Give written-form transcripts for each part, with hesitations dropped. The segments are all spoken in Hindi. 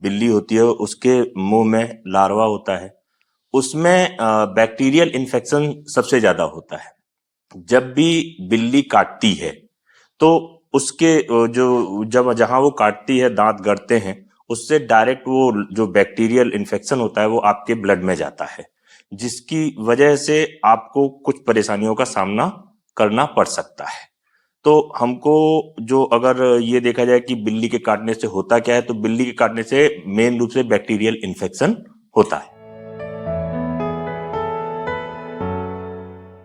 बिल्ली होती है उसके मुंह में लार्वा होता है, उसमें बैक्टीरियल इन्फेक्शन सबसे ज्यादा होता है। जब भी बिल्ली काटती है तो उसके जो जब जहां वो काटती है दांत गड़ते हैं, उससे डायरेक्ट वो जो बैक्टीरियल इन्फेक्शन होता है वो आपके ब्लड में जाता है, जिसकी वजह से आपको कुछ परेशानियों का सामना करना पड़ सकता है। तो हमको जो अगर ये देखा जाए कि बिल्ली के काटने से होता क्या है, तो बिल्ली के काटने से मेन रूप से बैक्टीरियल इन्फेक्शन होता है।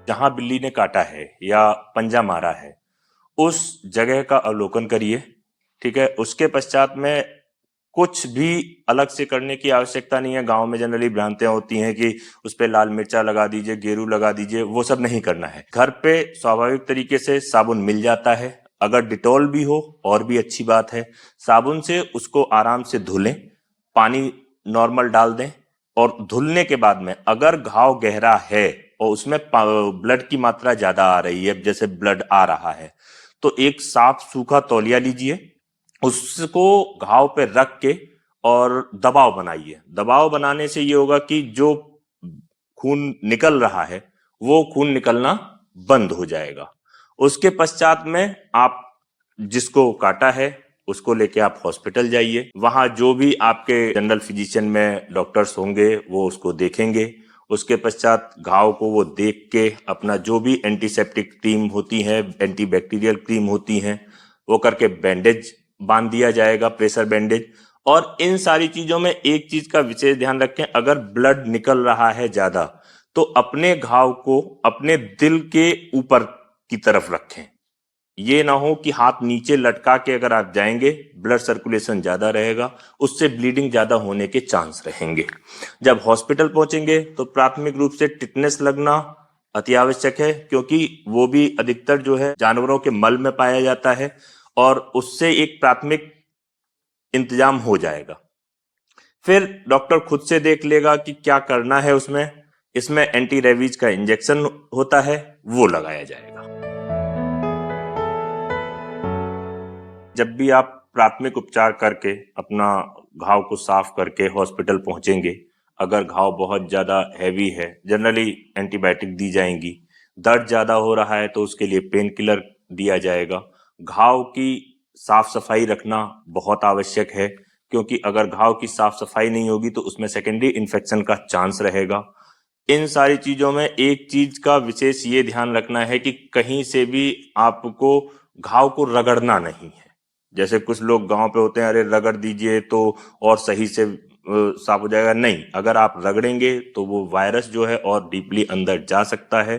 जहां बिल्ली ने काटा है या पंजा मारा है उस जगह का अवलोकन करिए, ठीक है। उसके पश्चात में कुछ भी अलग से करने की आवश्यकता नहीं है। गांव में जनरली भ्रांतियां होती हैं कि उस पे लाल मिर्चा लगा दीजिए, गेरू लगा दीजिए, वो सब नहीं करना है। घर पे स्वाभाविक तरीके से साबुन मिल जाता है, अगर डिटॉल भी हो और भी अच्छी बात है। साबुन से उसको आराम से धुलें, पानी नॉर्मल डाल दें, और धुलने के बाद में अगर घाव गहरा है और उसमें ब्लड की मात्रा ज्यादा आ रही है, जैसे ब्लड आ रहा है, तो एक साफ सूखा तौलिया लीजिए, उसको घाव पे रख के और दबाव बनाइए। दबाव बनाने से ये होगा कि जो खून निकल रहा है वो खून निकलना बंद हो जाएगा। उसके पश्चात में आप जिसको काटा है उसको लेके आप हॉस्पिटल जाइए। वहां जो भी आपके जनरल फिजिशियन में डॉक्टर्स होंगे वो उसको देखेंगे। उसके पश्चात घाव को वो देख के अपना जो भी एंटीसेप्टिक क्रीम होती है, एंटीबैक्टीरियल क्रीम होती हैं, वो करके बैंडेज बांध दिया जाएगा, प्रेशर बैंडेज। और इन सारी चीजों में एक चीज का विशेष ध्यान रखें, अगर ब्लड निकल रहा है ज्यादा तो अपने घाव को अपने दिल के ऊपर की तरफ रखें। ये ना हो कि हाथ नीचे लटका के अगर आप जाएंगे, ब्लड सर्कुलेशन ज्यादा रहेगा, उससे ब्लीडिंग ज्यादा होने के चांस रहेंगे। जब हॉस्पिटल पहुंचेंगे तो प्राथमिक रूप से टिटनेस लगना अति आवश्यक है, क्योंकि वो भी अधिकतर जो है जानवरों के मल में पाया जाता है, और उससे एक प्राथमिक इंतजाम हो जाएगा। फिर डॉक्टर खुद से देख लेगा कि क्या करना है उसमें। इसमें एंटी रेबीज का इंजेक्शन होता है, वो लगाया जाएगा। जब भी आप प्राथमिक उपचार करके अपना घाव को साफ करके हॉस्पिटल पहुंचेंगे, अगर घाव बहुत ज्यादा हैवी है, जनरली एंटीबायोटिक दी जाएंगी। दर्द ज्यादा हो रहा है तो उसके लिए पेन किलर दिया जाएगा। घाव की साफ सफाई रखना बहुत आवश्यक है, क्योंकि अगर घाव की साफ सफाई नहीं होगी तो उसमें सेकेंडरी इन्फेक्शन का चांस रहेगा। इन सारी चीजों में एक चीज का विशेष ये ध्यान रखना है कि कहीं से भी आपको घाव को रगड़ना नहीं है। जैसे कुछ लोग गांव पे होते हैं, अरे रगड़ दीजिए तो और सही से साफ हो जाएगा। नहीं, अगर आप रगड़ेंगे तो वो वायरस जो है और डीपली अंदर जा सकता है।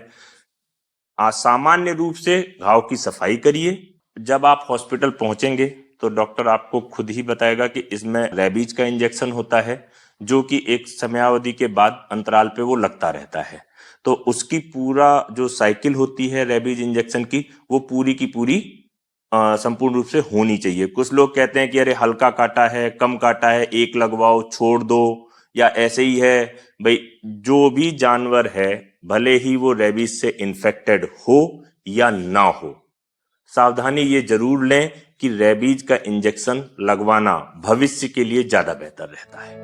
सामान्य रूप से घाव की सफाई करिए। जब आप हॉस्पिटल पहुंचेंगे तो डॉक्टर आपको खुद ही बताएगा कि इसमें रेबीज का इंजेक्शन होता है, जो कि एक समयावधि के बाद अंतराल पे वो लगता रहता है। तो उसकी पूरा जो साइकिल होती है रेबीज इंजेक्शन की, वो पूरी की पूरी संपूर्ण रूप से होनी चाहिए। कुछ लोग कहते हैं कि अरे हल्का काटा है, कम काटा है, एक लगवाओ छोड़ दो, या ऐसे ही है। भाई, जो भी जानवर है, भले ही वो रेबीज से इन्फेक्टेड हो या ना हो, सावधानी ये जरूर लें कि रेबीज का इंजेक्शन लगवाना भविष्य के लिए ज्यादा बेहतर रहता है।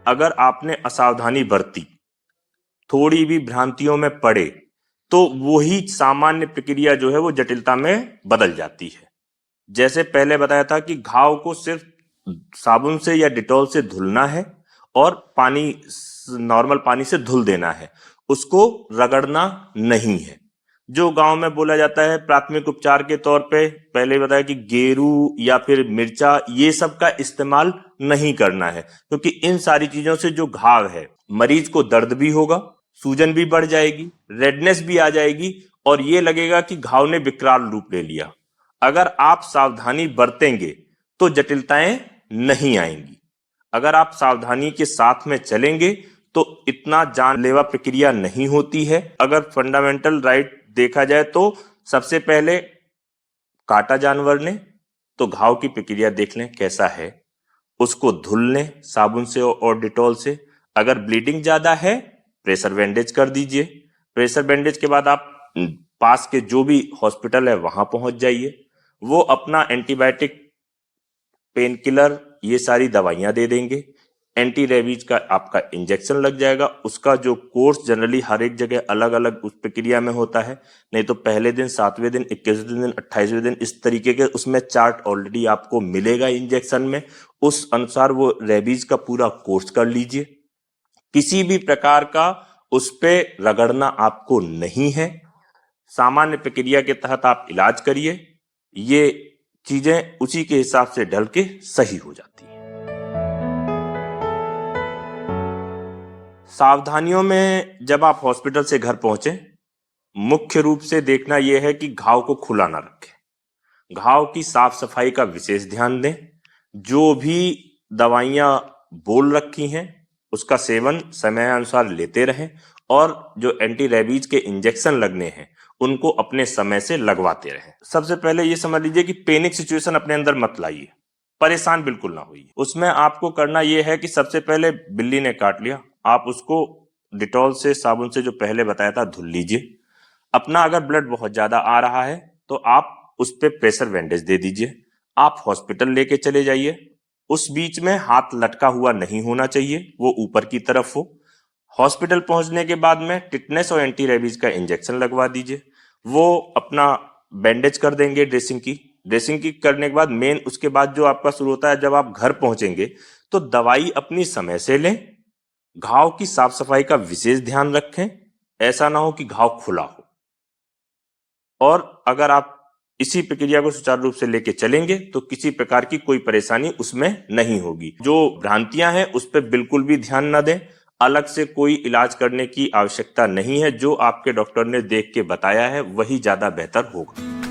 अगर आपने असावधानी बरती, थोड़ी भी भ्रांतियों में पड़े, तो वही सामान्य प्रक्रिया जो है वो जटिलता में बदल जाती है। जैसे पहले बताया था कि घाव को सिर्फ साबुन से या डिटॉल से धुलना है और पानी, नॉर्मल पानी से धुल देना है, उसको रगड़ना नहीं है। जो गांव में बोला जाता है प्राथमिक उपचार के तौर पे, पहले बताया कि गेरू या फिर मिर्चा, ये सब का इस्तेमाल नहीं करना है, क्योंकि इन सारी चीजों से जो घाव है, मरीज को दर्द भी होगा, सूजन भी बढ़ जाएगी, रेडनेस भी आ जाएगी, और ये लगेगा कि घाव ने विकराल रूप ले लिया। अगर आप सावधानी बरतेंगे तो जटिलताएं नहीं आएंगी। अगर आप सावधानी के साथ में चलेंगे तो इतना जानलेवा प्रक्रिया नहीं होती है। अगर फंडामेंटल राइट देखा जाए तो सबसे पहले काटा जानवर ने तो घाव की प्रक्रिया देख लें कैसा है, उसको धुल लें साबुन से और डिटॉल से। अगर ब्लीडिंग ज्यादा है, प्रेशर बैंडेज कर दीजिए। प्रेशर बैंडेज के बाद आप पास के जो भी हॉस्पिटल है वहां पहुंच जाइए। वो अपना एंटीबायोटिक पेन किलर, ये सारी दवाइयां दे देंगे। एंटी रेबीज का आपका इंजेक्शन लग जाएगा। उसका जो कोर्स जनरली हर एक जगह अलग अलग उस प्रक्रिया में होता है, नहीं तो पहले दिन, 7वें दिन, 21वें दिन, 28वें दिन, इस तरीके के उसमें चार्ट ऑलरेडी आपको मिलेगा इंजेक्शन में। उस अनुसार वो रेबीज का पूरा कोर्स कर लीजिए। किसी भी प्रकार का उस पे रगड़ना आपको नहीं है। सामान्य प्रक्रिया के तहत आप इलाज करिए, ये चीजें उसी के हिसाब से ढल के सही हो जाती हैं। सावधानियों में जब आप हॉस्पिटल से घर पहुंचे, मुख्य रूप से देखना यह है कि घाव को खुला ना रखें। घाव की साफ सफाई का विशेष ध्यान दें। जो भी दवाइयां बोल रखी हैं उसका सेवन समयानुसार लेते रहें, और जो एंटी रेबीज के इंजेक्शन लगने हैं उनको अपने समय से लगवाते रहें। सबसे पहले ये समझ लीजिए कि पैनिक सिचुएशन अपने अंदर मत लाइए, परेशान बिल्कुल ना होइए। उसमें आपको करना यह है कि सबसे पहले बिल्ली ने काट लिया, आप उसको डिटॉल से, साबुन से जो पहले बताया था, धुल लीजिए। अपना अगर ब्लड बहुत ज्यादा आ रहा है तो आप उस पे प्रेशर बैंडेज दे दीजिए। आप हॉस्पिटल लेके चले जाइए। उस बीच में हाथ लटका हुआ नहीं होना चाहिए, वो ऊपर की तरफ हो। हॉस्पिटल पहुंचने के बाद में टिटनेस और एंटी रेबीज का इंजेक्शन लगवा दीजिए। वो अपना बैंडेज कर देंगे, ड्रेसिंग की करने के बाद मेन उसके बाद जो आपका शुरू होता है, जब आप घर पहुंचेंगे तो दवाई अपनी समय से लें। घाव की साफ सफाई का विशेष ध्यान रखें, ऐसा ना हो कि घाव खुला हो। और अगर आप इसी प्रक्रिया को सुचारू रूप से लेके चलेंगे तो किसी प्रकार की कोई परेशानी उसमें नहीं होगी। जो भ्रांतियां हैं उस पर बिल्कुल भी ध्यान ना दें। अलग से कोई इलाज करने की आवश्यकता नहीं है। जो आपके डॉक्टर ने देख के बताया है वही ज्यादा बेहतर होगा।